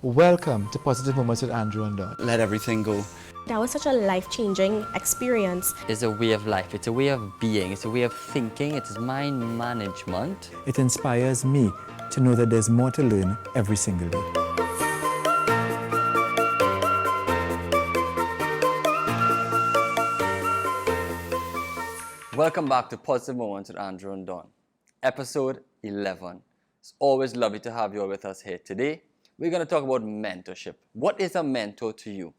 Welcome to Positive Moments with Andrew and Don. Let everything go. That was such a life-changing experience. It's a way of life, it's a way of being, it's a way of thinking, it is mind management. It inspires me to know that there's more to learn every single day. Welcome back to Positive Moments with Andrew and Don, episode 11. It's always lovely to have you all with us here today. We're going to talk about mentorship. What is a mentor to you?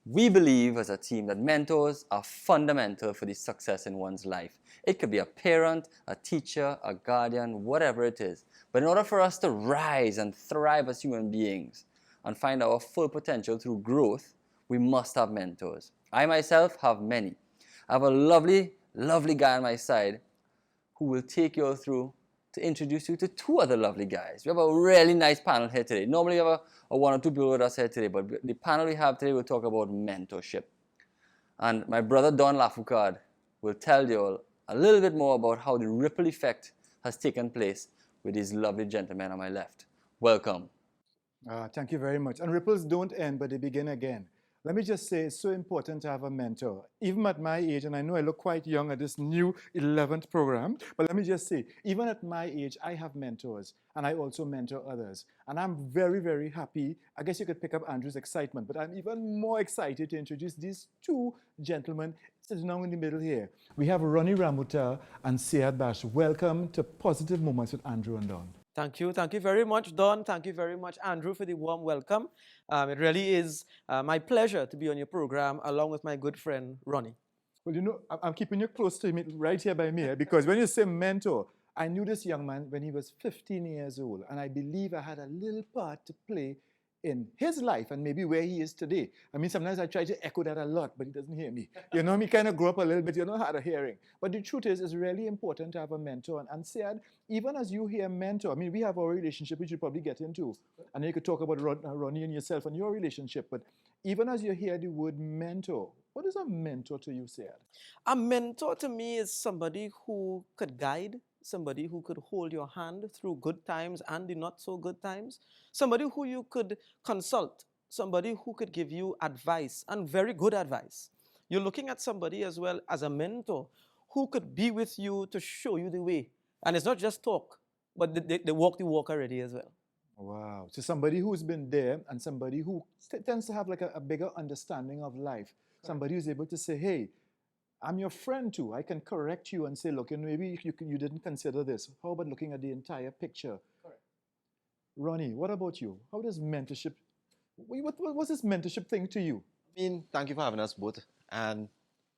We believe as a team that mentors are fundamental for the success in one's life. It could be a parent, a teacher, a guardian, whatever it is. But in order for us to rise and thrive as human beings and find our full potential through growth, we must have mentors. I myself have many. I have a lovely guy on my side who will take you all through to introduce you to two other lovely guys. We have a really nice panel here today. Normally we have a one or two people with us here today, but the panel we have today will talk about mentorship. And my brother Don Lafoucard will tell you all a little bit more about how the ripple effect has taken place with these lovely gentlemen on my left. Welcome. Thank you very much. And ripples don't end, but they begin again. Let me just say, it's so important to have a mentor. Even at my age, and I know I look quite young at this new 11th program, but let me just say, even at my age, I have mentors, and I also mentor others. And I'm very, very happy. I guess you could pick up Andrew's excitement, but I'm even more excited to introduce these two gentlemen sitting down in the middle here. We have Ronnie Ramuta and Syed Bash. Welcome to Positive Moments with Andrew and Don. Thank you. Thank you very much, Don. Thank you very much, Andrew, for the warm welcome. It really is my pleasure to be on your program along with my good friend, Ronnie. Well, you know, I'm keeping you close to me right here by me because when you say mentor, I knew this young man when he was 15 years old, and I believe I had a little part to play in his life and maybe where he is today. I mean, sometimes I try to echo that a lot, but he doesn't hear me. You know, me kind of grew up a little bit, hard of hearing. But the truth is, it's really important to have a mentor. And Syed, even as you hear mentor, I mean, we have our relationship, which you probably get into. And then you could talk about Ronnie and yourself and your relationship. But even as you hear the word mentor, what is a mentor to you, Syed? A mentor to me is somebody who could guide, somebody who could hold your hand through good times and the not so good times, somebody who you could consult, somebody who could give you advice and very good advice. You're looking at somebody as well as a mentor who could be with you to show you the way. And it's not just talk, but they walk the walk already as well. Wow. So somebody who's been there and somebody who tends to have like a bigger understanding of life. Correct. Somebody who's able to say, hey, I'm your friend too. I can correct you and say, look, maybe you didn't consider this. How about looking at the entire picture? Correct. Ronnie, what about you? How does mentorship, what's this mentorship thing to you? I mean, thank you for having us both. And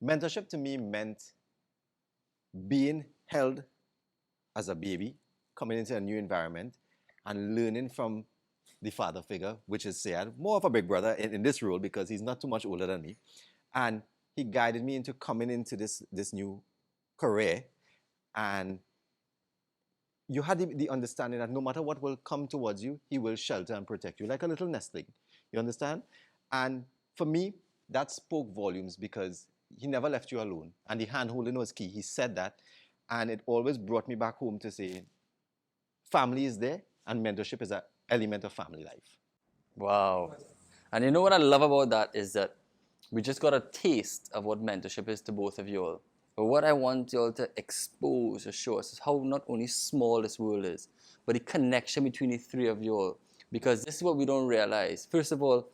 mentorship to me meant being held as a baby, coming into a new environment, and learning from the father figure, which is Syed, more of a big brother in this role because he's not too much older than me. And he guided me into coming into this new career. And you had the understanding that no matter what will come towards you, he will shelter and protect you, like a little nestling. You understand? And for me, that spoke volumes because he never left you alone. And the hand-holding was key. He said that. And it always brought me back home to say, family is there, and mentorship is an element of family life. Wow. And you know what I love about that is that we just got a taste of what mentorship is to both of you all. But what I want you all to expose or show us is how not only small this world is, but the connection between the three of you all. Because this is what we don't realize. First of all,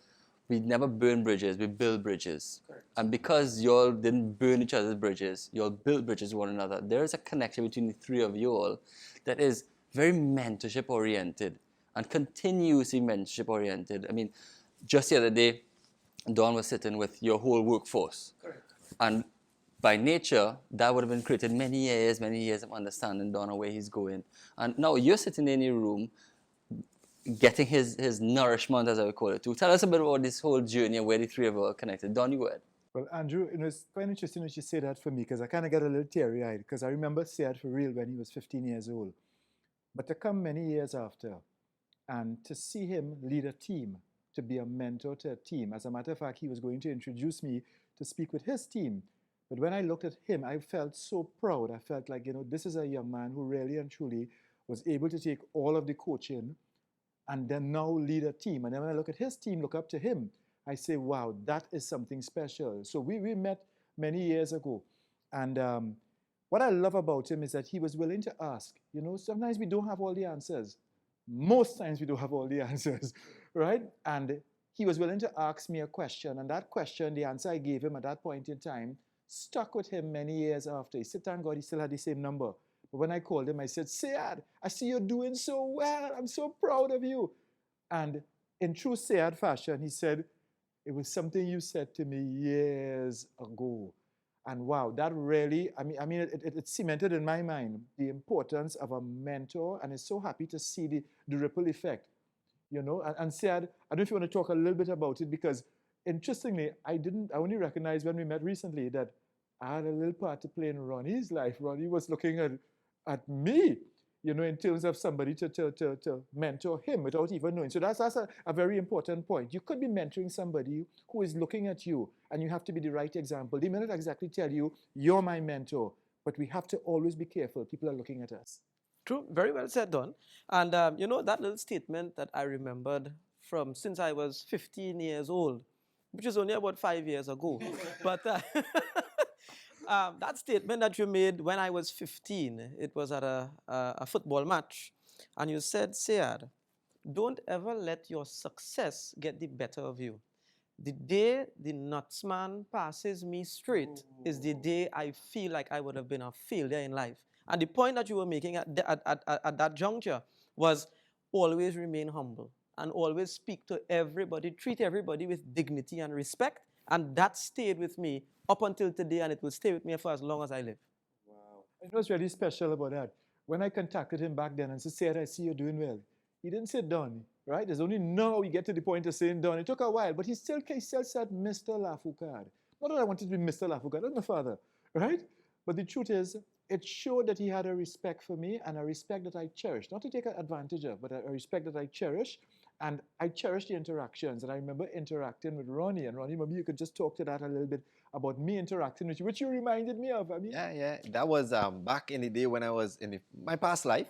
we never burn bridges, we build bridges. Correct. And because you all didn't burn each other's bridges, you all built bridges with one another. There is a connection between the three of you all that is very mentorship oriented and continuously mentorship oriented. I mean, just the other day, Don was sitting with your whole workforce. Correct. And by nature, that would have been created many years of understanding Don and where he's going. And now you're sitting in your room getting his nourishment, as I would call it, too. Tell us a bit about this whole journey and where the three of us are connected. Don, you go ahead. Well, Andrew, it's quite interesting that you say that for me because I kind of got a little teary-eyed because I remember Syed for real when he was 15 years old. But to come many years after and to see him lead a team, to be a mentor to a team. As a matter of fact, he was going to introduce me to speak with his team. But when I looked at him, I felt so proud. I felt like, this is a young man who really and truly was able to take all of the coaching and then now lead a team. And then when I look at his team, look up to him, I say, wow, that is something special. So we met many years ago. And what I love about him is that he was willing to ask. You know, sometimes we don't have all the answers. Most times we don't have all the answers, right? And he was willing to ask me a question. And that question, the answer I gave him at that point in time, stuck with him many years after. He said, thank God he still had the same number. But when I called him, I said, Sayad, I see you're doing so well. I'm so proud of you. And in true Sayad fashion, he said, it was something you said to me years ago. And wow, that really, it cemented in my mind the importance of a mentor. And I'm so happy to see the ripple effect, you know. And Sayad, I don't know if you want to talk a little bit about it, because interestingly, I only recognized when we met recently that I had a little part to play in Ronnie's life. Ronnie was looking at me, you know, in terms of somebody to mentor him without even knowing. So that's a very important point. You could be mentoring somebody who is looking at you, and you have to be the right example. They may not exactly tell you, you're my mentor, but we have to always be careful. People are looking at us. True, very well said, Don. And you know, that little statement that I remembered from since I was 15 years old, which is only about 5 years ago. But that statement that you made when I was 15, it was at a football match. And you said, Sayad, don't ever let your success get the better of you. The day the nutsman passes me straight is the day I feel like I would have been a failure in life. And the point that you were making at that juncture was always remain humble and always speak to everybody, treat everybody with dignity and respect. And that stayed with me up until today, and it will stay with me for as long as I live. Wow. And what's really special about that, when I contacted him back then and said, I see you're doing well, he didn't say Don, right? There's only now we get to the point of saying Don. It took a while, but he still said Mr. Lafoucade. Not that I wanted to be Mr. Lafoucade, that's my father, right? But the truth is, it showed that he had a respect for me, and a respect that I cherish. Not to take advantage of, but a respect that I cherish. And I cherish the interactions. And I remember interacting with Ronnie. And Ronnie, maybe you could just talk to that a little bit about me interacting with you, which you reminded me of. I mean, Yeah. That was back in the day when I was in my past life,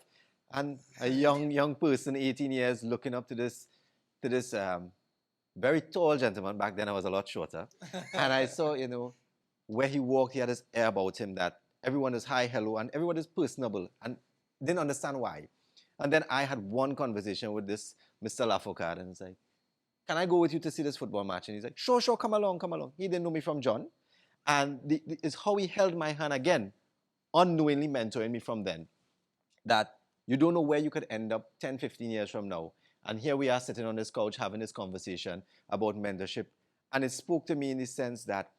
and a young person, 18 years, looking up to this very tall gentleman. Back then I was a lot shorter, and I saw, you know, where he walked, he had this air about him that everyone is hi, hello, and everyone is personable, and didn't understand why. And then I had one conversation with this Mr. Lafoucade, and it's like, can I go with you to see this football match? And he's like, sure, come along. He didn't know me from John. And it's how he held my hand again, unknowingly mentoring me from then. That you don't know where you could end up 10, 15 years from now. And here we are sitting on this couch having this conversation about mentorship. And it spoke to me in the sense that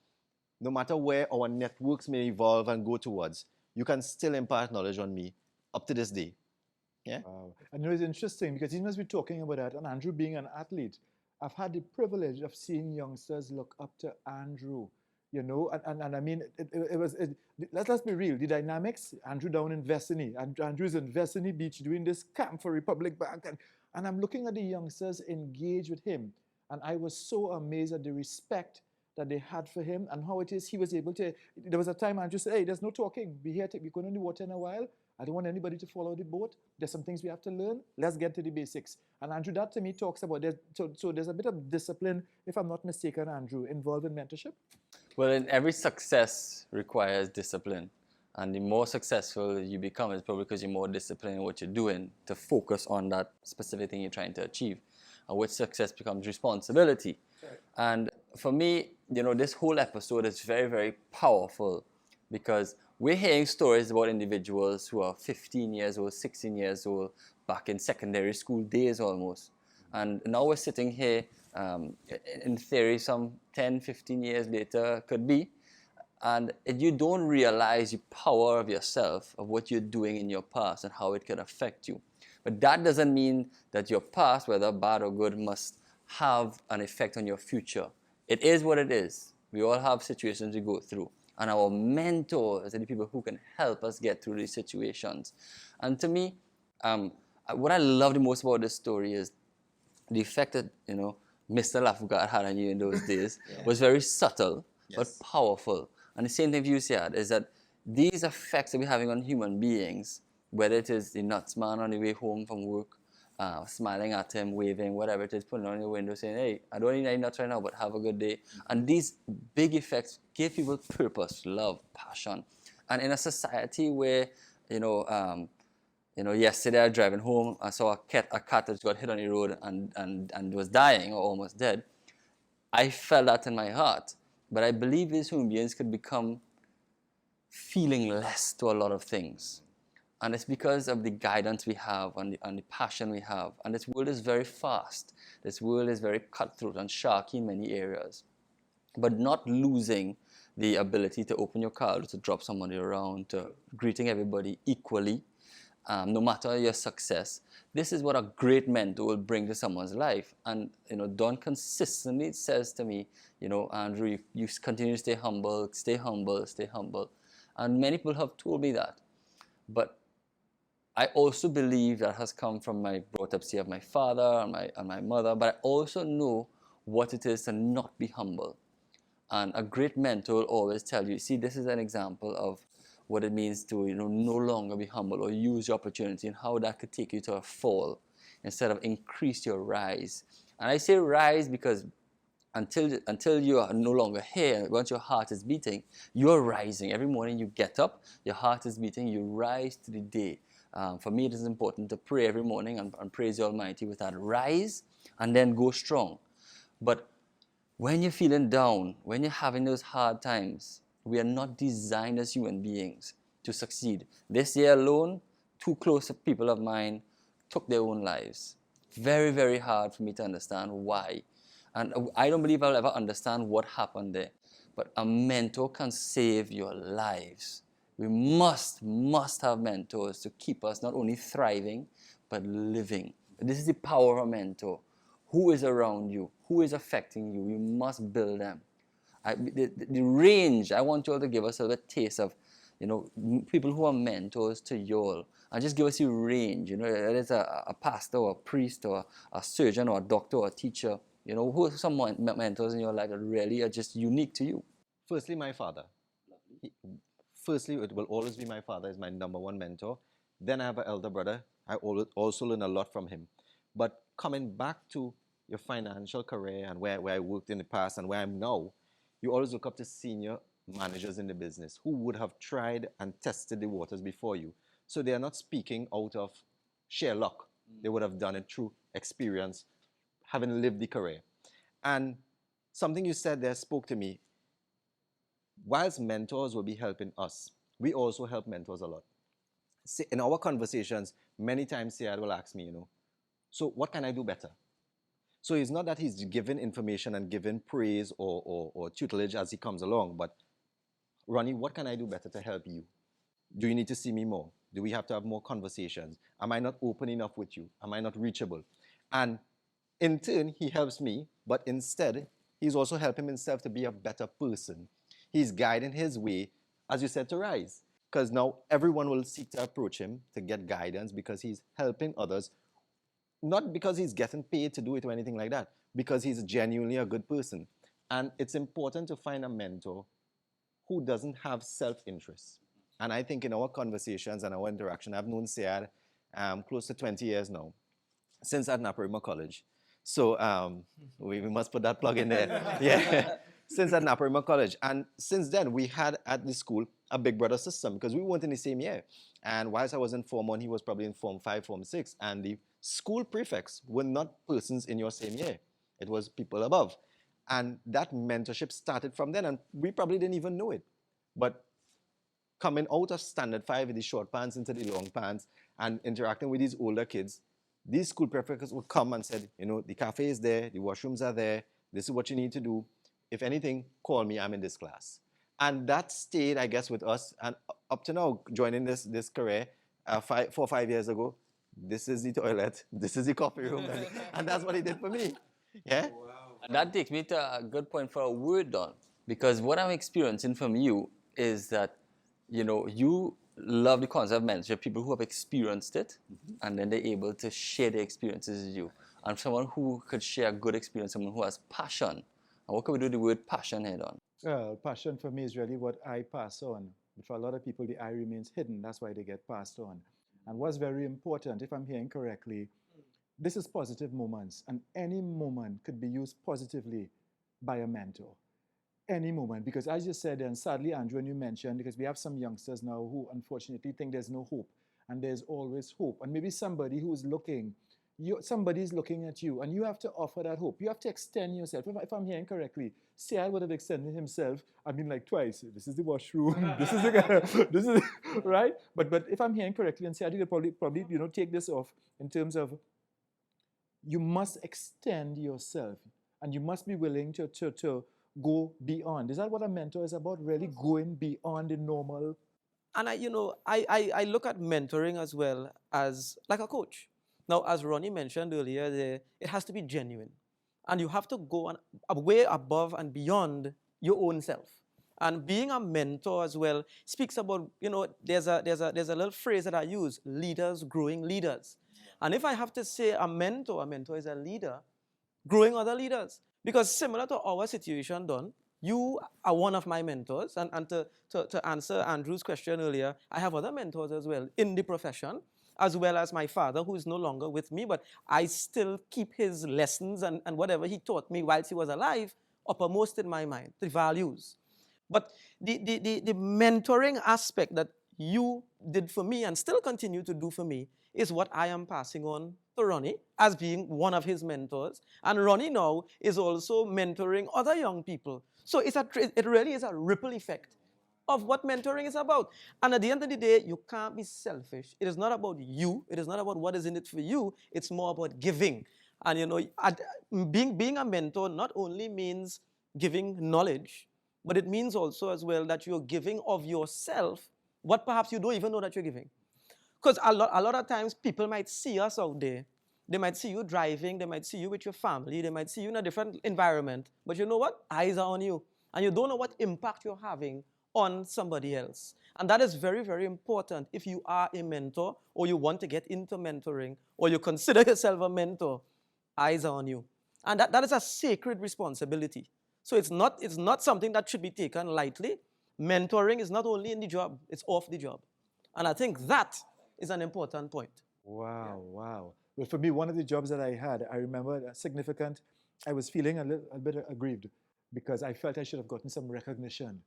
no matter where our networks may evolve and go towards, you can still impart knowledge on me up to this day. Yeah. wow. And you know, it's interesting because even as we're talking about that, and Andrew being an athlete, I've had the privilege of seeing youngsters look up to Andrew, you know, and I mean, let's be real, the dynamics, Andrew down in Vestiny, Andrew's in Vestiny Beach doing this camp for Republic Bank, and I'm looking at the youngsters engage with him, and I was so amazed at the respect that they had for him and how it is he was able to. There was a time Andrew said, hey, there's no talking. We're going on the water in a while. I don't want anybody to follow the boat. There's some things we have to learn. Let's get to the basics. And Andrew, that to me talks about that. So there's a bit of discipline, if I'm not mistaken, Andrew, involved in mentorship? Well, in every success requires discipline. And the more successful you become is probably because you're more disciplined in what you're doing to focus on that specific thing you're trying to achieve. And with success becomes responsibility. Right. And for me, you know, this whole episode is very, very powerful because we're hearing stories about individuals who are 15 years old, 16 years old, back in secondary school days almost. And now we're sitting here, in theory, some 10, 15 years later could be, and you don't realize the power of yourself, of what you're doing in your past and how it could affect you. But that doesn't mean that your past, whether bad or good, must have an effect on your future. It is what it is. We all have situations we go through. And our mentors are the people who can help us get through these situations. And to me, what I love the most about this story is the effect that, you know, Mr. Lafoucade had on you in those days was very subtle, but powerful. And the same thing you said is that these effects that we're having on human beings, whether it is the nuts man on the way home from work, smiling at him, waving, whatever it is, putting on your window, saying, hey, I don't need any nuts right now, but have a good day. And these big effects give people purpose, love, passion. And in a society where, yesterday I was driving home, I saw a cat that got hit on the road and was dying or almost dead. I felt that in my heart. But I believe these human beings could become feeling less to a lot of things. And it's because of the guidance we have and the passion we have. And this world is very fast. This world is very cutthroat and sharky in many areas. But not losing the ability to open your car, to drop somebody around, to greeting everybody equally, no matter your success. This is what a great mentor will bring to someone's life. And Don consistently says to me, Andrew, you continue to stay humble, stay humble, stay humble. And many people have told me that. But I also believe that has come from my brought up see of my father and my mother, but I also know what it is to not be humble. And a great mentor will always tell you, see, this is an example of what it means to no longer be humble or use your opportunity and how that could take you to a fall instead of increase your rise. And I say rise because until you are no longer here, once your heart is beating, you're rising. Every morning you get up, your heart is beating, you rise to the day. For me, it is important to pray every morning and praise the Almighty with that rise and then go strong. But when you're feeling down, when you're having those hard times, we are not designed as human beings to succeed. This year alone, 2 close people of mine took their own lives. Very, very hard for me to understand why. And I don't believe I'll ever understand what happened there. But a mentor can save your lives. We must have mentors to keep us not only thriving, but living. This is the power of a mentor. Who is around you? Who is affecting you? You must build them. The range, I want you all to give us a little taste of, people who are mentors to you all. And just give us your range. Whether it's a pastor or a priest or a surgeon or a doctor or a teacher. Who are some mentors in your life that really are just unique to you? Firstly, my father. Firstly, it will always be my father is my number one mentor. Then I have an elder brother. I also learn a lot from him. But coming back to your financial career and where I worked in the past and where I'm now, you always look up to senior managers in the business who would have tried and tested the waters before you. So they are not speaking out of sheer luck. They would have done it through experience, having lived the career. And something you said there spoke to me. Whilst mentors will be helping us, we also help mentors a lot. In our conversations, many times Syed will ask me, so what can I do better? So it's not that he's giving information and giving praise or tutelage as he comes along, but Ronnie, what can I do better to help you? Do you need to see me more? Do we have to have more conversations? Am I not open enough with you? Am I not reachable? And in turn, he helps me, but instead, he's also helping himself to be a better person. He's guiding his way, as you said, to rise. Because now everyone will seek to approach him to get guidance because he's helping others, not because he's getting paid to do it or anything like that, because he's genuinely a good person. And it's important to find a mentor who doesn't have self-interest. And I think in our conversations and our interaction, I've known Syed close to 20 years now, since at Naparima College. So we must put that plug in there. Yeah. Since at Naparima College. And since then, we had at the school a big brother system because we weren't in the same year. And whilst I was in Form 1, he was probably in Form 5, Form 6. And the school prefects were not persons in your same year. It was people above. And that mentorship started from then. And we probably didn't even know it. But coming out of Standard 5 with the short pants into the long pants and interacting with these older kids, these school prefects would come and said, the cafe is there, the washrooms are there, this is what you need to do. If anything, call me, I'm in this class. And that stayed, I guess, with us. And up to now, joining this career 4 or 5 years ago, this is the toilet, this is the coffee room, and that's what he did for me. Yeah? Wow. And that takes me to a good point for a word, Don. Because what I'm experiencing from you is that, you love the concept of mentorship, people who have experienced it, and then they're able to share their experiences with you. And someone who could share a good experience, someone who has passion. And what can we do with the word passion here, Don? Well, passion for me is really what I pass on. But for a lot of people, the I remains hidden. That's why they get passed on. And what's very important, if I'm hearing correctly, this is positive moments, and any moment could be used positively by a mentor. Any moment, because as you said, and sadly, Andrew, when you mentioned, because we have some youngsters now who unfortunately think there's no hope, and there's always hope. And maybe somebody who's looking, somebody's looking at you, and you have to offer that hope. You have to extend yourself. If I'm hearing correctly, Seattle would have extended himself, I mean, like twice. This is the washroom. This is the, this is right. But if I'm hearing correctly, and Seattle could probably take this off in terms of you must extend yourself, and you must be willing to go beyond. Is that what a mentor is about? Really going beyond the normal? And I look at mentoring as well as like a coach. Now, as Ronnie mentioned earlier, it has to be genuine. And you have to go way above and beyond your own self. And being a mentor as well speaks about, there's a little phrase that I use, leaders growing leaders. And if I have to say a mentor is a leader growing other leaders. Because similar to our situation, Don, you are one of my mentors. And to answer Andrew's question earlier, I have other mentors as well in the profession, as well as my father, who is no longer with me, but I still keep his lessons and whatever he taught me whilst he was alive uppermost in my mind, the values. But the mentoring aspect that you did for me and still continue to do for me is what I am passing on to Ronnie as being one of his mentors. And Ronnie now is also mentoring other young people. So it really is a ripple effect of what mentoring is about. And at the end of the day, you can't be selfish. It is not about you. It is not about what is in it for you. It's more about giving. And being a mentor not only means giving knowledge, but it means also as well that you're giving of yourself what perhaps you don't even know that you're giving. Because a lot of times people might see us out there. They might see you driving. They might see you with your family. They might see you in a different environment. But you know what? Eyes are on you. And you don't know what impact you're having on somebody else. And that is very, very important if you are a mentor or you want to get into mentoring or you consider yourself a mentor. Eyes are on you. And that is a sacred responsibility. So it's not something that should be taken lightly. Mentoring is not only in the job, it's off the job. And I think that is an important point. Wow, wow. Well, for me, one of the jobs that I had, I remember significant, I was feeling a bit aggrieved because I felt I should have gotten some recognition.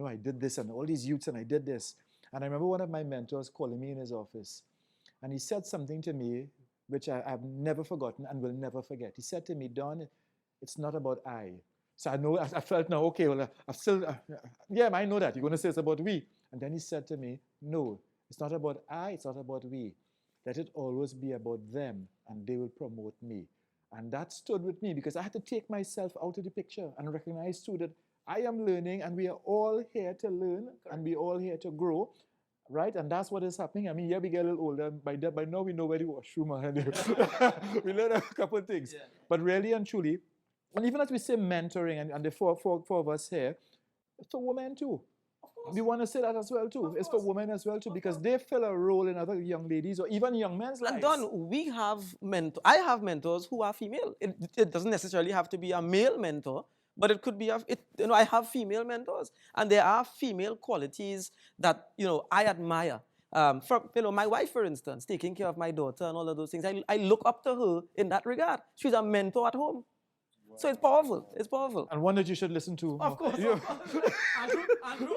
I did this and all these youths and I did this. And I remember one of my mentors calling me in his office and he said something to me which I've never forgotten and will never forget. He said to me, Don, it's not about I. So I felt now, okay, well, I've still, yeah, I know that. You're going to say it's about we. And then he said to me, no, it's not about I, it's not about we. Let it always be about them and they will promote me. And that stood with me because I had to take myself out of the picture and recognize too that I am learning and we are all here to learn and we're all here to grow, right? And that's what is happening. I mean, yeah, we get a little older. By now we know where the washroom are. We learn a couple of things. Yeah. But really and truly, and even as we say mentoring, and the four of us here, it's for women too. We want to say that as well too. It's for women as well too, because they fill a role in other young ladies or even young men's lives. And Don, I have mentors who are female. It doesn't necessarily have to be a male mentor, but it could be I have female mentors, and there are female qualities that I admire. From my wife, for instance, taking care of my daughter and all of those things. I look up to her in that regard. She's a mentor at home. So it's powerful. It's powerful. And one that you should listen to. Of course. Yeah. Andrew and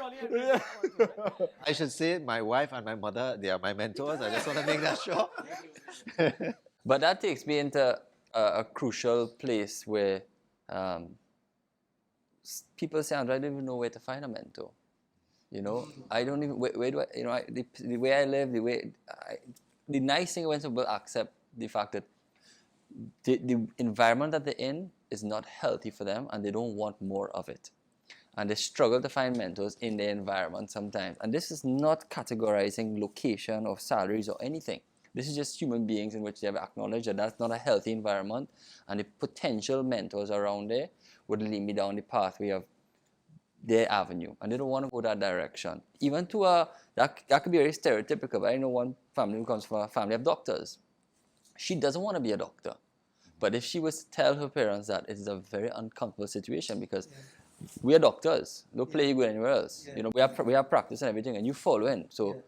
Ronnie. Yeah. I should say my wife and my mother, they are my mentors. I just want to make that sure. But that takes me into a crucial place where people say, I don't even know where to find a mentor. I don't even, where do I, the way I live, the nice thing when people accept the fact that the environment that they're in is not healthy for them and they don't want more of it. And they struggle to find mentors in their environment sometimes. And this is not categorizing location or salaries or anything. This is just human beings in which they have acknowledged that that's not a healthy environment and the potential mentors around there would lead me down the pathway of their avenue. And they don't want to go that direction. Even to that could be very stereotypical, but I know one family who comes from a family of doctors. She doesn't want to be a doctor. But if she was to tell her parents that, it is a very uncomfortable situation because we are doctors. No play you go anywhere else. Yeah. We have practice and everything, and you follow in. So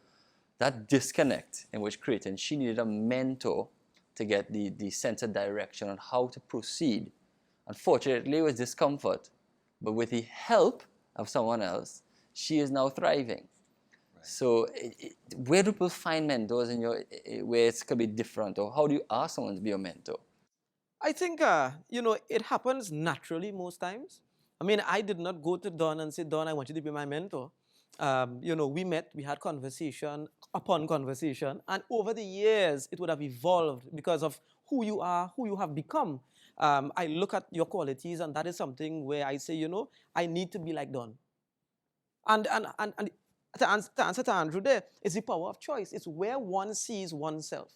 that disconnect in which created, she needed a mentor to get the sense of direction on how to proceed. Unfortunately, it was discomfort, but with the help of someone else, she is now thriving. So, where do people find mentors in your where it could be different, or how do you ask someone to be your mentor? I think, it happens naturally most times. I mean, I did not go to Don and say, Don, I want you to be my mentor. We met, we had conversation upon conversation, and over the years, it would have evolved because of who you are, who you have become. I look at your qualities, and that is something where I say, I need to be like Don. And to answer to Andrew there, it's the power of choice. It's where one sees oneself.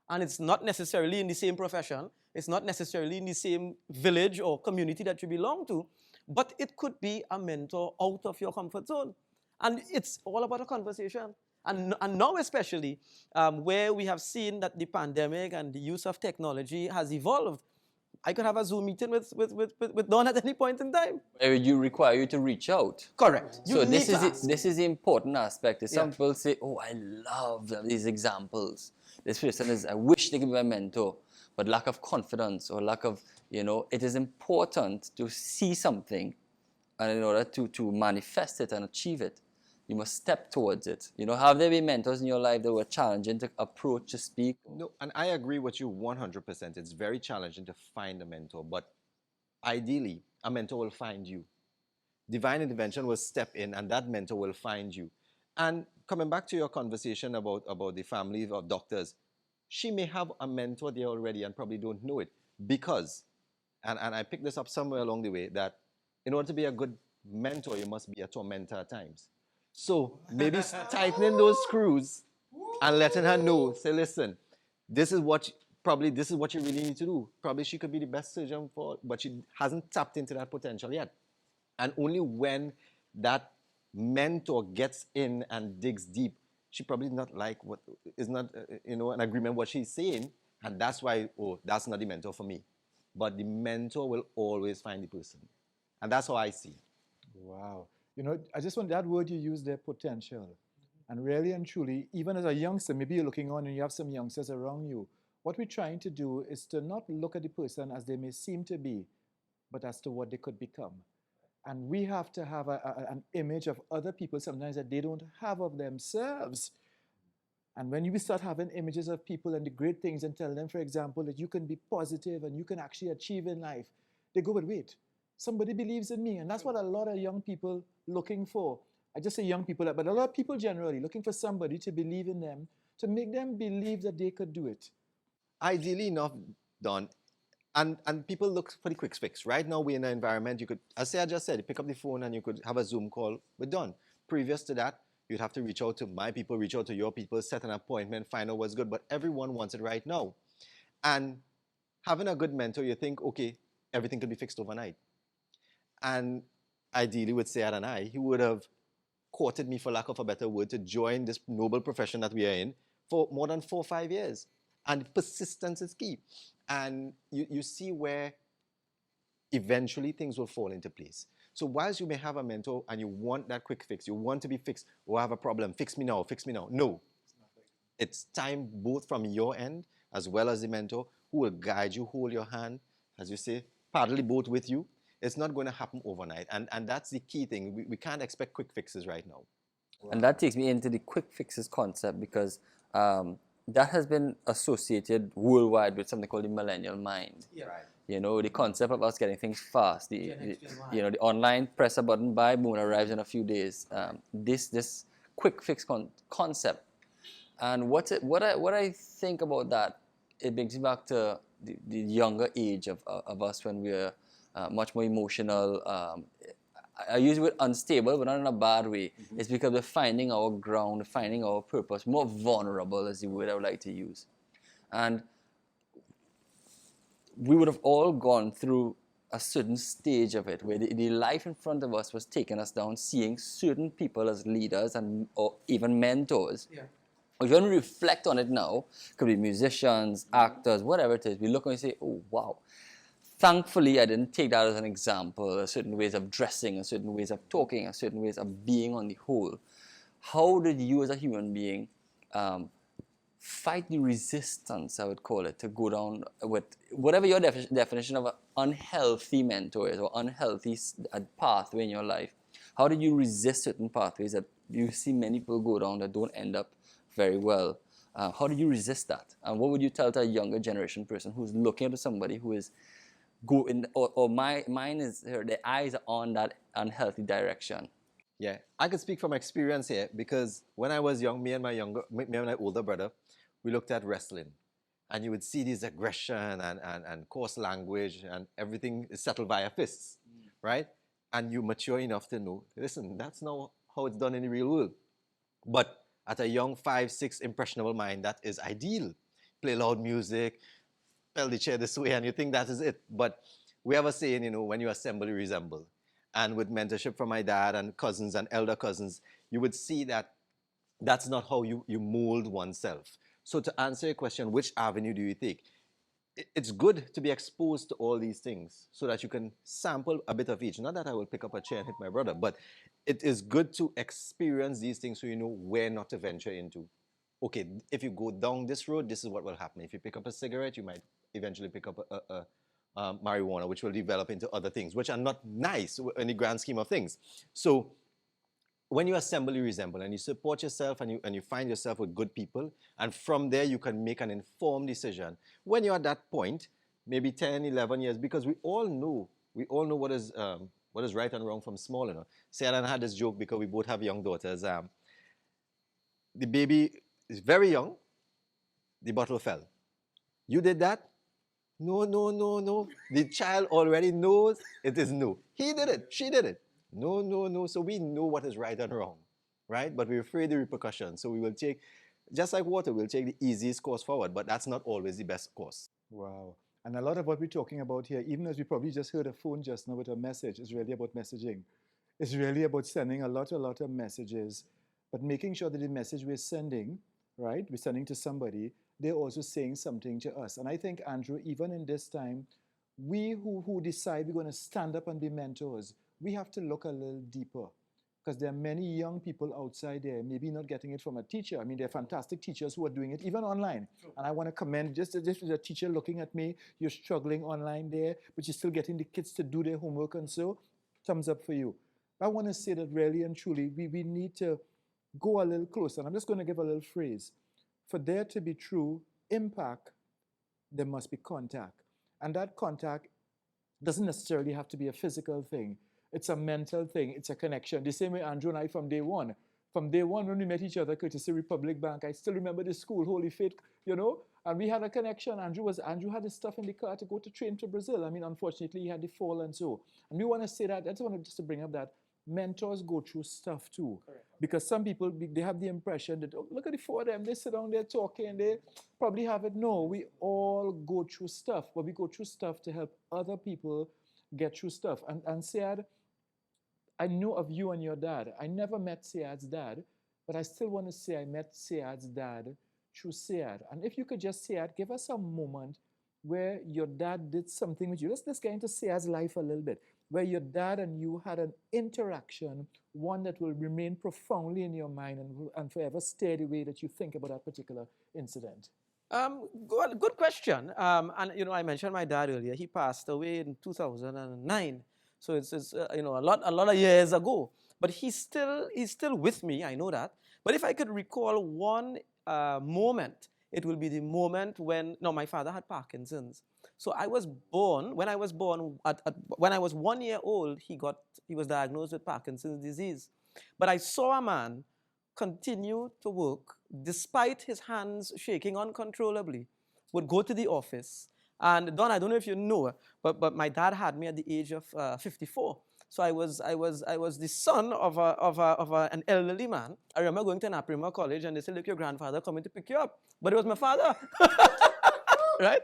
And it's not necessarily in the same profession. It's not necessarily in the same village or community that you belong to. But it could be a mentor out of your comfort zone. And it's all about a conversation. And now especially, where we have seen that the pandemic and the use of technology has evolved, I could have a Zoom meeting with Don at any point in time. It would require you to reach out. Correct. So this is the important aspect. Some Yeah. people say, "Oh, I love these examples. This person is. I wish they could be my mentor," but lack of confidence or lack of, it is important to see something, and in order to manifest it and achieve it, you must step towards it. Have there been mentors in your life that were challenging to approach, to speak? No, and I agree with you 100%. It's very challenging to find a mentor, but ideally, a mentor will find you. Divine intervention will step in, and that mentor will find you. And coming back to your conversation about the family of doctors, she may have a mentor there already and probably don't know it because, and I picked this up somewhere along the way, that in order to be a good mentor, you must be a tormentor at times. So maybe tightening those screws and letting her know, say, listen, this is what you really need to do. Probably she could be the best surgeon but she hasn't tapped into that potential yet. And only when that mentor gets in and digs deep, she probably is not an agreement what she's saying, and that's why, that's not the mentor for me. But the mentor will always find the person, and that's how I see it. Wow. I just want that word you use there, potential. And really and truly, even as a youngster, maybe you're looking on and you have some youngsters around you, what we're trying to do is to not look at the person as they may seem to be, but as to what they could become. And we have to have an image of other people sometimes that they don't have of themselves. And when you start having images of people and the great things and tell them, for example, that you can be positive and you can actually achieve in life, they go, but wait, somebody believes in me. And that's what a lot of young people looking for. I just say young people, but a lot of people generally looking for somebody to believe in them, to make them believe that they could do it. Ideally enough, Don, and people look for the quick fix. Right now, we're in an environment, I just said, you pick up the phone and you could have a Zoom call with Don. Previous to that, you'd have to reach out to my people, reach out to your people, set an appointment, find out what's good. But everyone wants it right now. And having a good mentor, you think, okay, everything could be fixed overnight. And ideally with Sayad and I, he would have courted me, for lack of a better word, to join this noble profession that we are in for more than 4 or 5 years. And persistence is key. And you see where eventually things will fall into place. So whilst you may have a mentor and you want that quick fix, you want to be fixed, I have a problem, fix me now. No. It's time both from your end as well as the mentor who will guide you, hold your hand, as you say, paddle the boat with you. It's not going to happen overnight. And that's the key thing. We can't expect quick fixes right now. And that takes me into the quick fixes concept because that has been associated worldwide with something called the millennial mind. Yeah. Right. The concept of us getting things fast. The online, press a button, buy, boom, arrives in a few days. This quick fix concept. And what I think about that, it brings me back to the younger age of us when we're much more emotional. I use the word unstable, but not in a bad way. Mm-hmm. It's because we're finding our ground, finding our purpose, more vulnerable is the word I would like to use. And we would have all gone through a certain stage of it where the life in front of us was taking us down, seeing certain people as leaders or even mentors. Yeah. When we reflect on it now, it could be musicians, actors, whatever it is, we look and we say, oh, wow. Thankfully, I didn't take that as an example, certain ways of dressing, certain ways of talking, certain ways of being on the whole. How did you as a human being fight the resistance, I would call it, to go down with whatever your definition of an unhealthy mentor is or unhealthy pathway in your life. How did you resist certain pathways that you see many people go down that don't end up very well? How did you resist that? And what would you tell to a younger generation person who's looking at somebody who is going, mine is, their eyes are on that unhealthy direction? Yeah, I could speak from experience here because when I was young, me and my older brother, we looked at wrestling, and you would see this aggression and coarse language, and everything is settled via fists, right? And you mature enough to know, listen, that's not how it's done in the real world. But at a young 5, 6 impressionable mind, that is ideal. Play loud music, pelt the chair this way, and you think that is it. But we have a saying, when you assemble, you resemble. And with mentorship from my dad and cousins and elder cousins, you would see that that's not how you mold oneself. So to answer your question, which avenue do you take? It's good to be exposed to all these things so that you can sample a bit of each. Not that I will pick up a chair and hit my brother, but it is good to experience these things so you know where not to venture into. Okay, if you go down this road, this is what will happen. If you pick up a cigarette, you might eventually pick up a marijuana, which will develop into other things, which are not nice in the grand scheme of things. So when you assemble, you resemble, and you support yourself and you find yourself with good people, and from there you can make an informed decision. When you're at that point, maybe 10, 11 years, because we all know what is right and wrong from small. Sarah and I had this joke because we both have young daughters. The baby is very young, the bottle fell. You did that? No, no, no, no. The child already knows it is no. He did it, she did it. No, no, no. So we know what is right and wrong, right? But we're afraid of the repercussions. So we will take, just like water, we'll take the easiest course forward, but that's not always the best course. Wow. And a lot of what we're talking about here, even as we probably just heard a phone just now with a message, is really about messaging. It's really about sending a lot of messages, but making sure that the message we're sending, right, we're sending to somebody, they're also saying something to us. And I think, Andrew, even in this time, we who decide we're going to stand up and be mentors, we have to look a little deeper, because there are many young people outside there maybe not getting it from a teacher. I mean, there are fantastic teachers who are doing it even online. True. And I want to commend just as a teacher looking at me, you're struggling online there, but you're still getting the kids to do their homework, and so thumbs up for you. I want to say that really and truly, we need to go a little closer. And I'm just going to give a little phrase. For there to be true impact, there must be contact. And that contact doesn't necessarily have to be a physical thing. It's a mental thing. It's a connection. The same way Andrew and I from day one. From day one when we met each other, courtesy Republic Bank, I still remember the school, Holy Faith, and we had a connection. Andrew had his stuff in the car to go to train to Brazil. I mean, unfortunately, he had the fall and so. And we want to say that, I just want to bring up that mentors go through stuff too. Correct. Because some people, they have the impression that, oh, look at the four of them, they sit down there talking, they probably have it. No, we all go through stuff, but we go through stuff to help other people get through stuff. And Syed, I know of you and your dad. I never met Syed's dad, but I still want to say I met Syed's dad through Syed. And if you could just, Syed, give us a moment where your dad did something with you. Let's get into Syed's life a little bit, where your dad and you had an interaction, one that will remain profoundly in your mind and forever stay the way that you think about that particular incident. Good question. And I mentioned my dad earlier. He passed away in 2009. So it's a lot of years ago. But he's still with me. I know that. But if I could recall one moment, it will be the moment when my father had Parkinson's. So when I was 1 year old, he was diagnosed with Parkinson's disease. But I saw a man continue to work despite his hands shaking uncontrollably, would go to the office. And Don, I don't know if you know, but my dad had me at the age of 54. So I was the son of an elderly man. I remember going to Naprima College and they said, look, your grandfather coming to pick you up. But it was my father. Right?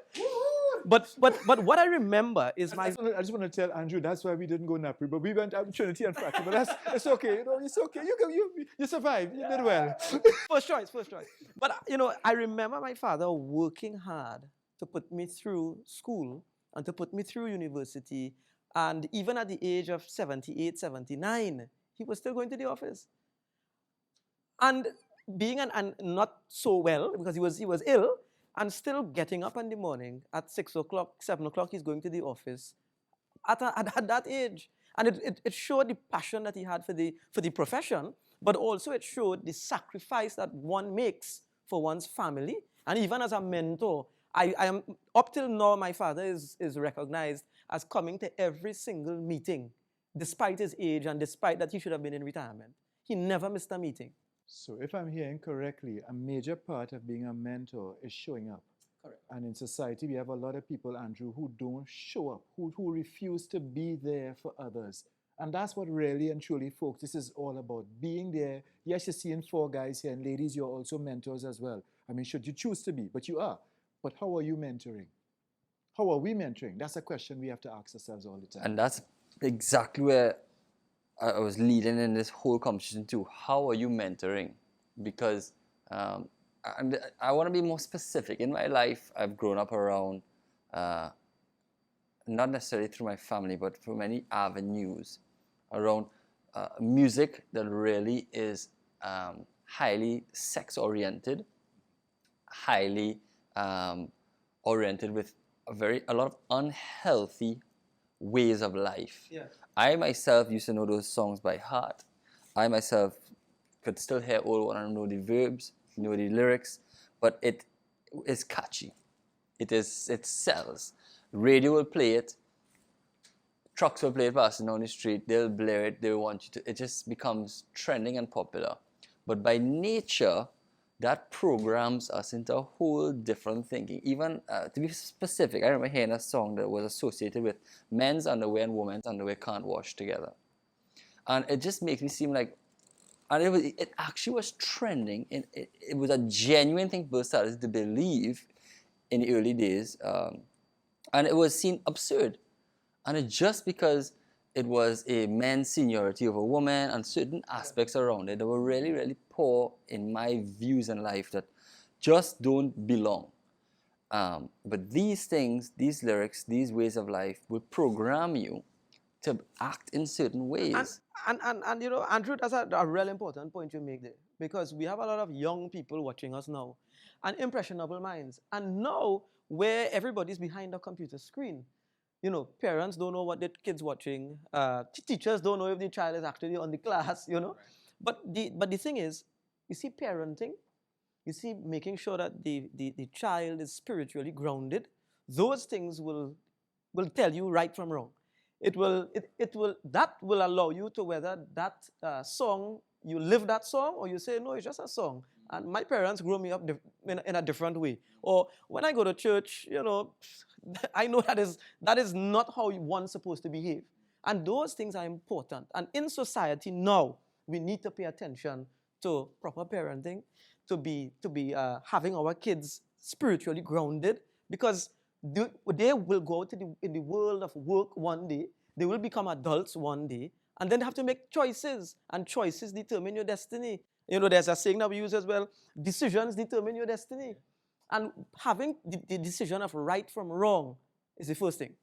But what I remember is I just want to tell Andrew, that's why we didn't go Napri, but we went out Trinity and Pratt. But it's okay, it's okay. You survived. You did well. First choice. But I remember my father working hard to put me through school and to put me through university. And even at the age of 78, 79, he was still going to the office. And being and not so well because he was ill, and still getting up in the morning at 6 o'clock, 7 o'clock, he's going to the office at that age. And it showed the passion that he had for the profession, but also it showed the sacrifice that one makes for one's family. And even as a mentor, I am, up till now, my father is recognized as coming to every single meeting, despite his age and despite that he should have been in retirement. He never missed a meeting. So if I'm hearing correctly, a major part of being a mentor is showing up. Correct. And in society, we have a lot of people, Andrew, who don't show up, who refuse to be there for others. And that's what really and truly, folks, this is all about, being there. Yes, you're seeing 4 guys here, and ladies, you're also mentors as well. I mean, should you choose to be, but you are. But how are you mentoring? How are we mentoring? That's a question we have to ask ourselves all the time. And that's exactly where I was leading in this whole conversation too. How are you mentoring? Because I want to be more specific. In my life, I've grown up around, not necessarily through my family, but through many avenues around music that really is highly sex-oriented, highly oriented with a lot of unhealthy ways of life. Yeah. I myself used to know those songs by heart. I myself could still hear old one and know the verbs, know the lyrics, but it is catchy. It sells. Radio will play it. Trucks will play it passing down the street. They'll blare it. They want you to. It just becomes trending and popular. But by nature, that programs us into a whole different thinking. Even to be specific, I remember hearing a song that was associated with men's underwear and women's underwear can't wash together. And it just makes me seem like, and it actually was trending. It was a genuine thing people started to believe in the early days. And it was seen absurd. And it's just because it was a man's seniority over woman and certain aspects around it that were really, really poor in my views in life that just don't belong. But these things, these lyrics, these ways of life will program you to act in certain ways. And you know, Andrew, that's a real important point you make there, because we have a lot of young people watching us now and impressionable minds. And now, where everybody's behind a computer screen, you know, parents don't know what their kid's watching. Teachers don't know if the child is actually on the class, you know. But the thing is, you see, parenting, you see, making sure that the child is spiritually grounded, those things will tell you right from wrong. That will allow you to whether that song, you live that song, or you say, no, it's just a song. And my parents grew me up in a different way. Or when I go to church, you know, I know that is not how one's supposed to behave. And those things are important. And in society now, we need to pay attention to proper parenting, to be having our kids spiritually grounded, because they will go out in the world of work one day, they will become adults one day, and then have to make choices, and choices determine your destiny. You know, there's a saying that we use as well, decisions determine your destiny. And having the decision of right from wrong is the first thing.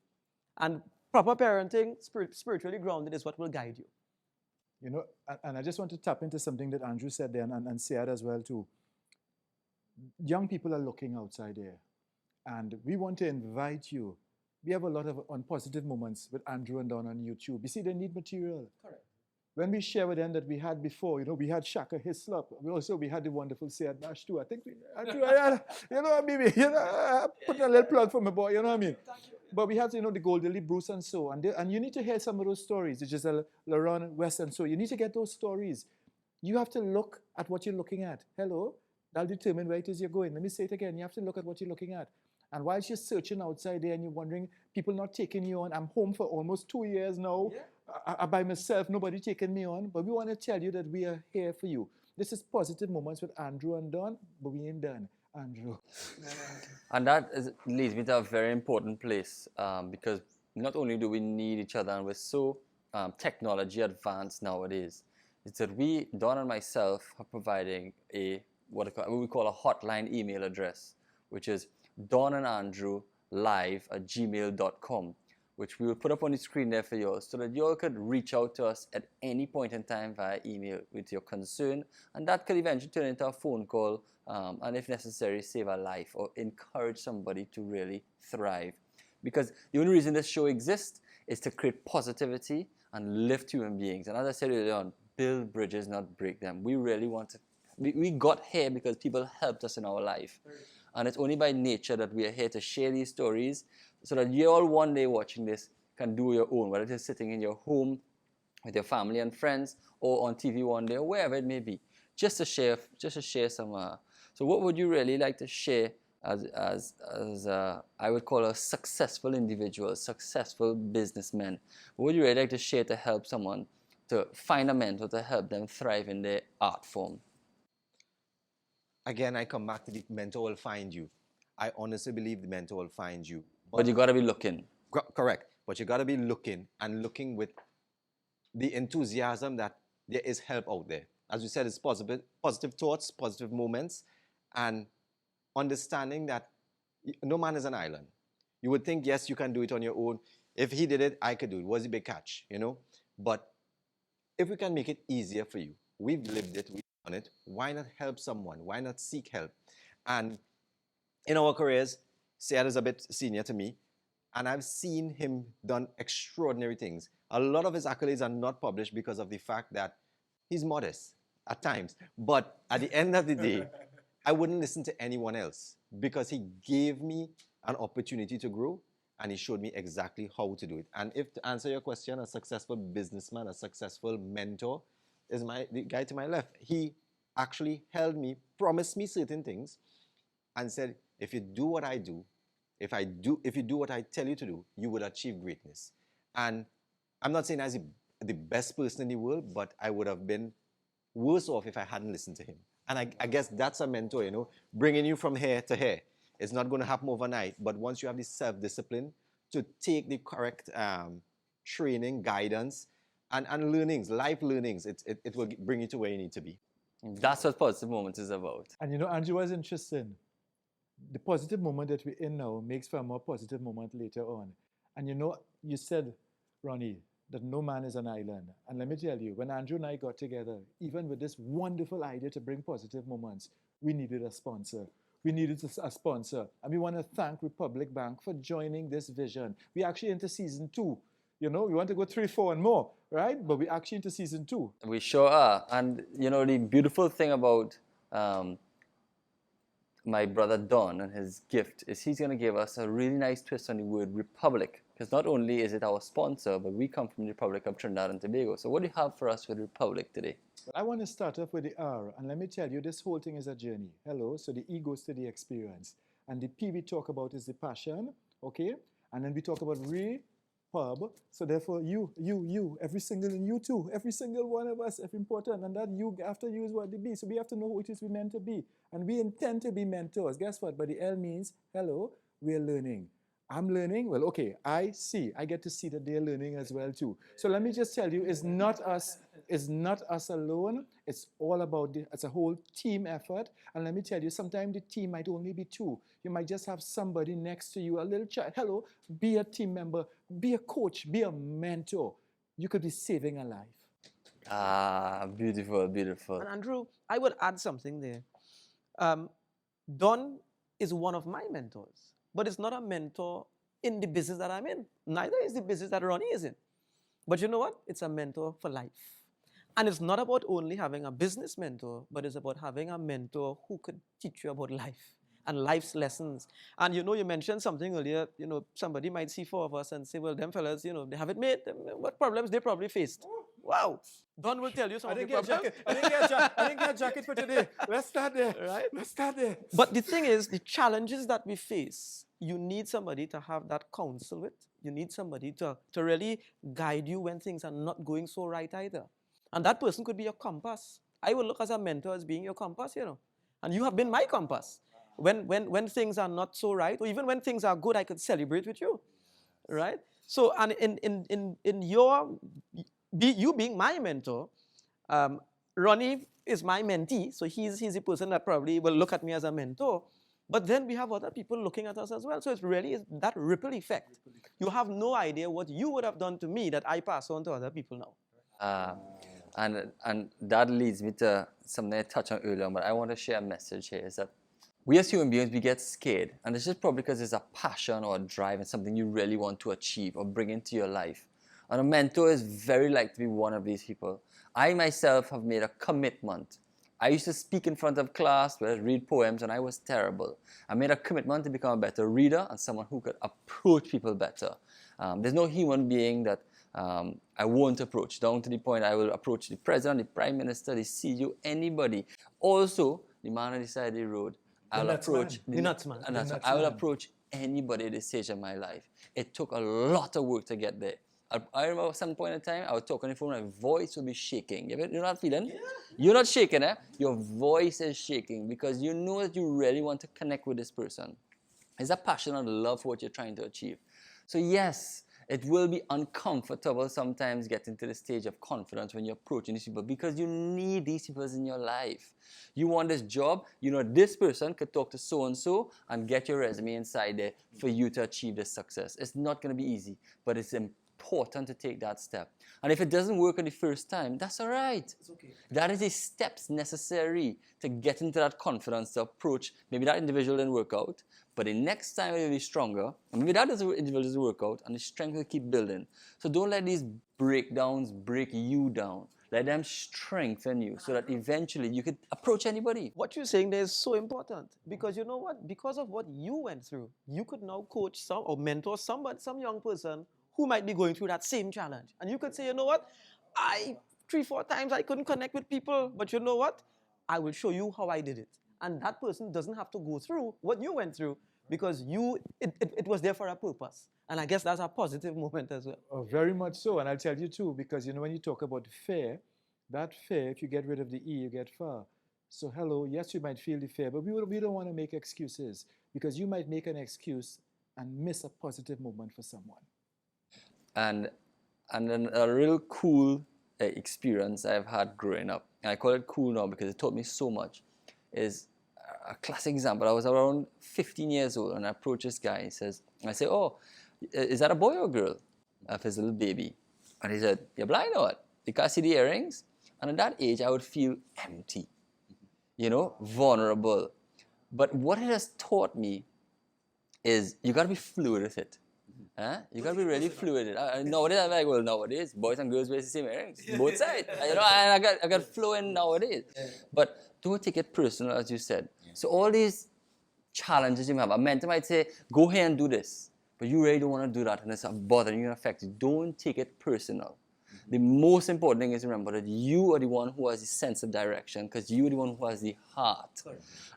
And proper parenting, spiritually grounded, is what will guide you. You know, and I just want to tap into something that Andrew said there and Syed as well too. Young people are looking outside there, and we want to invite you. We have a lot of positive moments with Andrew and Don on YouTube. You see, they need material. Correct. When we share with them that we had before, you know, we had Shaka Hislop. We had the wonderful Syed Nash too. I think you know, maybe, you know, put a little plug for my boy, you know what I mean? But we had, you know, the Goldilly Bruce and so, and you need to hear some of those stories. It's just Laurent West and so. You need to get those stories. You have to look at what you're looking at. Hello? That'll determine where it is you're going. Let me say it again. You have to look at what you're looking at. And whilst you're searching outside there and you're wondering, people not taking you on. I'm home for almost 2 years now. Yeah. I by myself, nobody taking me on. But we want to tell you that we are here for you. This is Positive Moments with Andrew and Don, but we ain't done. Andrew. And that leads me to a very important place, because not only do we need each other, and we're so technology advanced nowadays, it's that we, Don and myself, are providing what we call a hotline email address, which is donandandrewlive@gmail.com, which we will put up on the screen there for you so that you all could reach out to us at any point in time via email with your concern, and that could eventually turn into a phone call, and if necessary, save a life or encourage somebody to really thrive. Because the only reason this show exists is to create positivity and lift human beings. And as I said earlier on, build bridges, not break them. We really want to, we got here because people helped us in our life. And it's only by nature that we are here to share these stories so that you all one day watching this can do your own, whether it is sitting in your home with your family and friends or on TV one day or wherever it may be, just to share some. So what would you really like to share as I would call a successful individual, successful businessman? What would you really like to share to help someone to find a mentor to help them thrive in their art form? Again, I come back to the mentor will find you. I honestly believe the mentor will find you. But you got to be looking. Correct. But you got to be looking, and looking with the enthusiasm that there is help out there. As you said, it's positive thoughts, positive moments, and understanding that no man is an island. You would think, yes, you can do it on your own. If he did it, I could do it. What's the big catch, you know? But if we can make it easier for you, we've lived it, we've done it, why not help someone? Why not seek help? And in our careers, Syed is a bit senior to me, and I've seen him done extraordinary things. A lot of his accolades are not published because of the fact that he's modest at times. But at the end of the day, I wouldn't listen to anyone else because he gave me an opportunity to grow, and he showed me exactly how to do it. And if, to answer your question, a successful businessman, a successful mentor is the guy to my left. He actually held me, promised me certain things, and said, if you do what I do, if you do what I tell you to do, you will achieve greatness. And I'm not saying as the best person in the world, but I would have been worse off if I hadn't listened to him. And I guess that's a mentor, you know, bringing you from here to here. It's not going to happen overnight, but once you have the self-discipline to take the correct training, guidance, and learnings, life learnings, it will bring you to where you need to be. That's what Positive Moments is about. And you know, Andrew, was interesting. The positive moment that we're in now makes for a more positive moment later on. And you know, you said, Ronnie, that no man is an island. And let me tell you, when Andrew and I got together, even with this wonderful idea to bring positive moments, we needed a sponsor. We needed a sponsor. And we want to thank Republic Bank for joining this vision. We're actually into season 2. You know, we want to go 3, 4 and more, right? But we're actually into season 2. We sure are. And, you know, the beautiful thing about my brother Don and his gift is he's going to give us a really nice twist on the word Republic. Because not only is it our sponsor, but we come from the Republic of Trinidad and Tobago. So what do you have for us with Republic today? But I want to start off with the R. And let me tell you, this whole thing is a journey. Hello. So the E goes to the experience. And the P we talk about is the passion. Okay. And then we talk about pub. So therefore, you, every single, and you too, every single one of us, every important. And that you, after you, is what the B. So we have to know who it is we're meant to be. And we intend to be mentors. Guess what? But the L means, hello, we're learning. I'm learning. Well, okay, I see. I get to see that they're learning as well too. So let me just tell you, it's not us alone. It's all about it's a whole team effort. And let me tell you, sometimes the team might only be 2. You might just have somebody next to you, a little child. Hello, be a team member, be a coach, be a mentor. You could be saving a life. Ah, beautiful, beautiful. And Andrew, I would add something there. Don is one of my mentors, but it's not a mentor in the business that I'm in. Neither is the business that Ronnie is in. But you know what? It's a mentor for life. And it's not about only having a business mentor, but it's about having a mentor who could teach you about life and life's lessons. And you know, you mentioned something earlier, you know, somebody might see 4 of us and say, well, them fellas, you know, they have it made. What problems they probably faced? Wow. Don will tell you some of the problems. I didn't get a jacket for today. Let's start there. Right? Let's start there. But the thing is, the challenges that we face, you need somebody to have that counsel with. You need somebody to really guide you when things are not going so right either. And that person could be your compass. I will look as a mentor as being your compass, you know. And you have been my compass. When things are not so right, or even when things are good, I could celebrate with you, right? So, and in you being my mentor, Ronnie is my mentee, so he's the person that probably will look at me as a mentor. But then we have other people looking at us as well. So it's really that ripple effect. You have no idea what you would have done to me that I pass on to other people now. And that leads me to something I touched on earlier, but I want to share a message here is that we as human beings, we get scared. And it's just probably because it's a passion or a drive and something you really want to achieve or bring into your life. And a mentor is very likely to be one of these people. I myself have made a commitment. I used to speak in front of class, where I read poems, and I was terrible. I made a commitment to become a better reader and someone who could approach people better. There's no human being that I won't approach, down to the point I will approach the president, the prime minister, the CEO, anybody. Also, the man on the side of the road, I'll approach The nuts man. I will approach anybody at this stage of my life. It took a lot of work to get there. I remember at some point in time, I would talk on the phone, my voice would be shaking. You know that feeling? Yeah. You're not shaking, eh? Your voice is shaking because you know that you really want to connect with this person. It's a passion and love for what you're trying to achieve. So yes, it will be uncomfortable sometimes getting to the stage of confidence when you're approaching these people because you need these people in your life. You want this job, you know this person could talk to so-and-so and get your resume inside there for you to achieve this success. It's not going to be easy, but it's important to take that step. And if it doesn't work on the first time, that's all right. It's okay. That is the steps necessary to get into that confidence to approach. Maybe that individual didn't work out, but the next time it will be stronger. And maybe that individual doesn't work out, and the strength will keep building. So don't let these breakdowns break you down. Let them strengthen you so that eventually you could approach anybody. What you're saying there is so important because you know what? Because of what you went through, you could now coach some or mentor some young person who might be going through that same challenge. And you could say, you know what? 3-4 times I couldn't connect with people, but you know what? I will show you how I did it. And that person doesn't have to go through what you went through because it was there for a purpose. And I guess that's a positive moment as well. Oh, very much so. And I'll tell you too, because when you talk about fear, that fear, if you get rid of the E, you get far. So hello, yes, you might feel the fear, but we don't want to make excuses because you might make an excuse and miss a positive moment for someone. And then a real cool experience I've had growing up, and I call it cool now because it taught me so much, is a classic example. I was around 15 years old and I approached this guy. I say, oh, is that a boy or a girl? Of his little baby. And he said, you're blind or what? You can't see the earrings? And at that age, I would feel empty, vulnerable. But what it has taught me is you got to be fluid with it. You got to be really fluid. Nowadays, I'm like, well, nowadays, boys and girls wear the same earrings, both sides. And I got flow in nowadays. But don't take it personal, as you said. So all these challenges you have, a mentor might say, go here and do this. But you really don't want to do that, and it's bothering you and affecting you. Don't take it personal. The most important thing is remember that you are the one who has the sense of direction because you are the one who has the heart.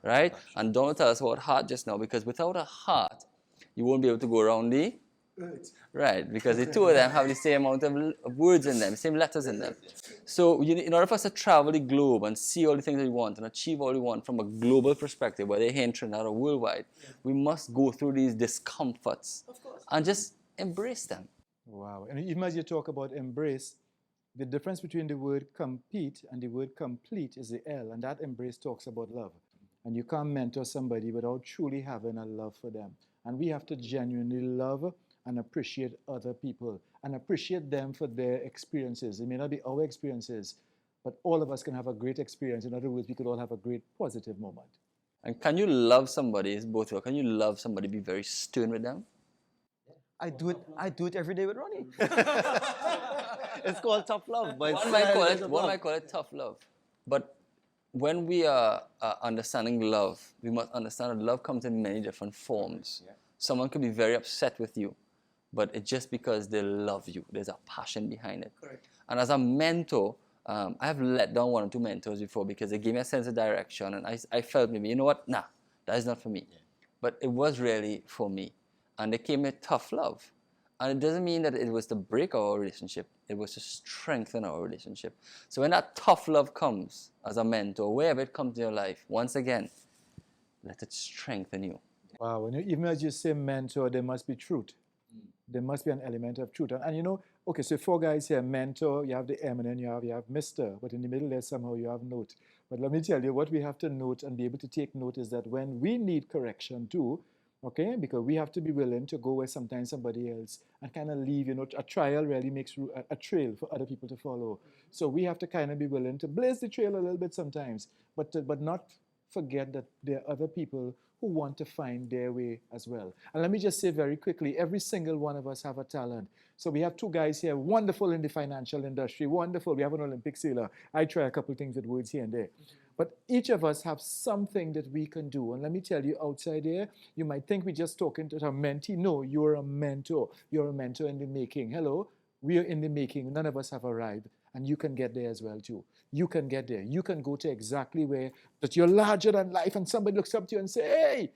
Right? And don't tell us about heart just now because without a heart, you won't be able to go around the right, because the two of them have the same amount of words in them, same letters in them. So in order for us to travel the globe and see all the things that we want and achieve all we want from a global perspective, whether here in Trinidad or worldwide, we must go through these discomforts and just embrace them. Wow. And even as you talk about embrace, the difference between the word compete and the word complete is the L, and that embrace talks about love. And you can't mentor somebody without truly having a love for them. And we have to genuinely love and appreciate other people and appreciate them for their experiences. It may not be our experiences, but all of us can have a great experience. In other words, we could all have a great positive moment. And can you love somebody, it's both of you, can you love somebody, be very stern with them? I do it every day with Ronnie. It's called tough love. But one might call it tough love. But when we are understanding love, we must understand that love comes in many different forms. Yeah. Someone could be very upset with you, but it's just because they love you. There's a passion behind it. Correct. And as a mentor, I have let down 1 or 2 mentors before because they gave me a sense of direction, and I felt maybe, you know what, nah, that is not for me. Yeah. But it was really for me. And they came with tough love. And it doesn't mean that it was to break our relationship. It was to strengthen our relationship. So when that tough love comes as a mentor, wherever it comes in your life, once again, let it strengthen you. Wow. And even as you say mentor, there must be truth. There must be an element of truth. And okay, so 4 guys here, mentor, you have the M, and then you have Mr., but in the middle there somehow you have note. But let me tell you, what we have to note and be able to take note is that when we need correction too, okay, because we have to be willing to go where sometimes somebody else and kind of leave, a trial really makes a trail for other people to follow. So we have to kind of be willing to blaze the trail a little bit sometimes, but not forget that there are other people who want to find their way as well. And let me just say very quickly, every single one of us have a talent. So we have 2 guys here, wonderful in the financial industry, wonderful. We have an Olympic sailor. I try a couple things with words here and there. But each of us have something that we can do. And let me tell you, outside there, you might think we're just talking to a mentee. No, you're a mentor. You're a mentor in the making. Hello, we are in the making. None of us have arrived. And you can get there as well too. You can get there. You can go to exactly where that you're larger than life and somebody looks up to you and say, hey,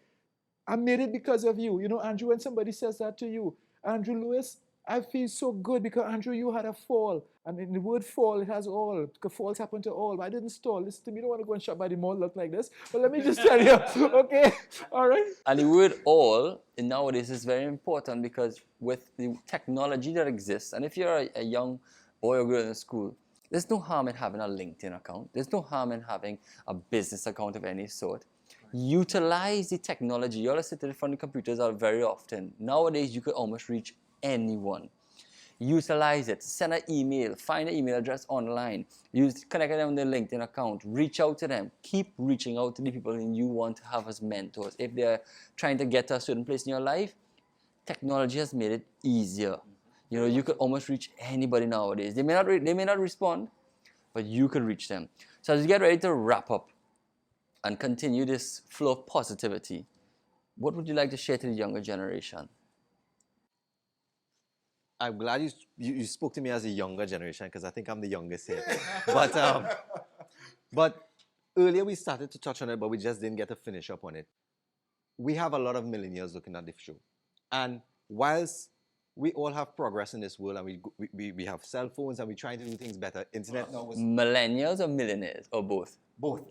I made it because of you. Andrew, when somebody says that to you, Andrew Lewis, I feel so good because, Andrew, you had a fall. And in the word fall, it has all. Because falls happen to all. But I didn't stall. Listen to me, you don't want to go and shop by the mall, look like this. But let me just tell you, okay? All right? And the word all nowadays is very important because with the technology that exists, and if you're a young boy or girl in school, there's no harm in having a LinkedIn account. There's no harm in having a business account of any sort. Utilize the technology. You all sit in front of computers are very often. Nowadays, you could almost reach anyone. Utilize it. Send an email. Find an email address online. Connect them with their LinkedIn account. Reach out to them. Keep reaching out to the people who you want to have as mentors. If they're trying to get to a certain place in your life, technology has made it easier. You could almost reach anybody nowadays. They may not respond, but you could reach them. So as we get ready to wrap up and continue this flow of positivity, what would you like to share to the younger generation? I'm glad you spoke to me as a younger generation because I think I'm the youngest here. But earlier we started to touch on it, but we just didn't get to finish up on it. We have a lot of millennials looking at the show. And whilst we all have progress in this world and we have cell phones and we're trying to do things better, internet now is... Millennials or millionaires or both? Both.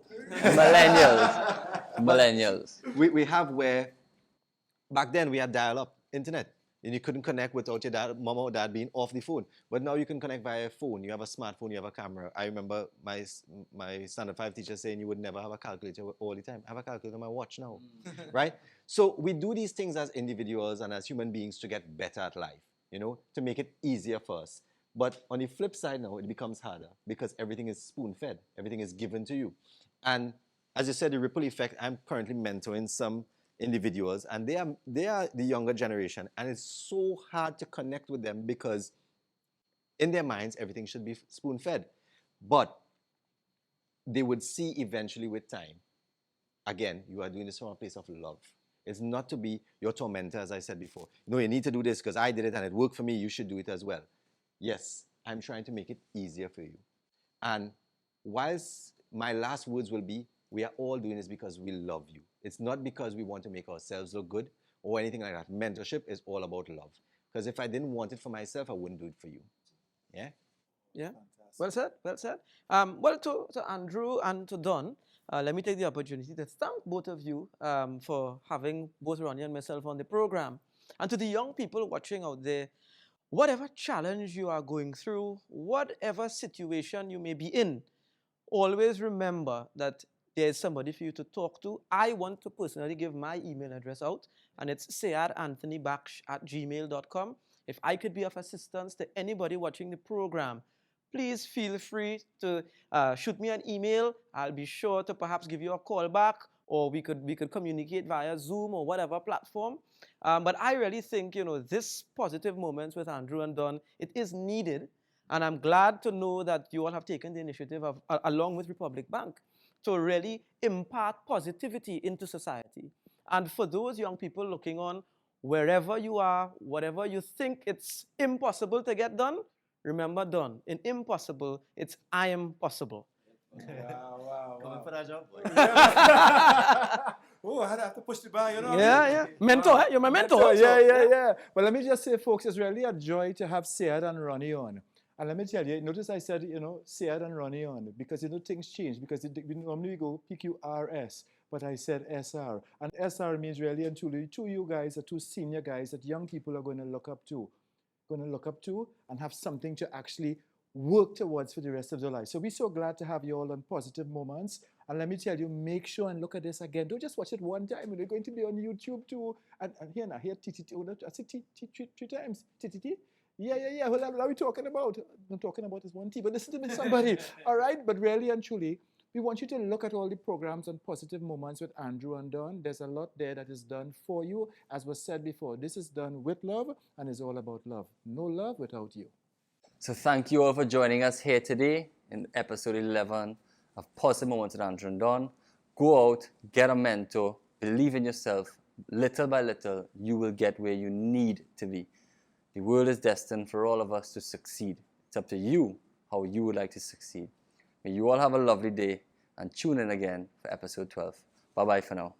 Millennials. We have where back then we had dial-up internet. And you couldn't connect without your mom or dad being off the phone. But now you can connect via phone. You have a smartphone, you have a camera. I remember my Standard 5 teacher saying you would never have a calculator all the time. I have a calculator on my watch now, right? So we do these things as individuals and as human beings to get better at life, to make it easier for us. But on the flip side now, it becomes harder because everything is spoon-fed. Everything is given to you. And as you said, the ripple effect, I'm currently mentoring some individuals and they are the younger generation, and it's so hard to connect with them because in their minds everything should be spoon-fed, but they would see eventually with time, again, you are doing this from a place of love. It's not to be your tormentor, as I said before. You need to do this because I did it and it worked for me, you should do it as well. Yes, I'm trying to make it easier for you. And whilst my last words will be, we are all doing this because we love you. It's not because we want to make ourselves look good or anything like that. Mentorship is all about love. Because if I didn't want it for myself, I wouldn't do it for you. Yeah? Yeah. Well said. Well said. Well, to Andrew and to Don, let me take the opportunity to thank both of you for having both Ronnie and myself on the program. And to the young people watching out there, whatever challenge you are going through, whatever situation you may be in, always remember that there's somebody for you to talk to. I want to personally give my email address out, and it's sayadanthonybaksh@gmail.com. If I could be of assistance to anybody watching the program, please feel free to shoot me an email. I'll be sure to perhaps give you a call back, or we could communicate via Zoom or whatever platform. But I really think, this positive moments with Andrew and Don, it is needed. And I'm glad to know that you all have taken the initiative along with Republic Bank to really impart positivity into society. And for those young people looking on, wherever you are, whatever you think it's impossible to get done, remember, done. In impossible, it's I am possible. Wow. Coming for that job, boy. Oh, I have to push the bar, Yeah. Mentor, you're my mentor. Yeah. But let me just say, folks, it's really a joy to have Sayad and Ronnie on. And let me tell you, notice I said, Sayad and Ronnie on, because, things change, because normally we go PQRS, but I said SR. And SR means really and truly, two you guys are two senior guys that young people are going to look up to. going to look up to and have something to actually work towards for the rest of their life. So we're so glad to have you all on Positive Moments. And let me tell you, make sure and look at this again. Don't just watch it one time. We're going to be on YouTube too. And here now, here, TTT. I said three times. TTT. Yeah. What are we talking about? I'm talking about this one T, but listen to me, somebody. All right? But really and truly, we want you to look at all the programs on Positive Moments with Andrew and Don. There's a lot there that is done for you. As was said before, this is done with love and is all about love. No love without you. So thank you all for joining us here today in episode 11 of Positive Moments with Andrew and Don. Go out, get a mentor, believe in yourself. Little by little, you will get where you need to be. The world is destined for all of us to succeed. It's up to you how you would like to succeed. May you all have a lovely day and tune in again for episode 12. Bye-bye for now.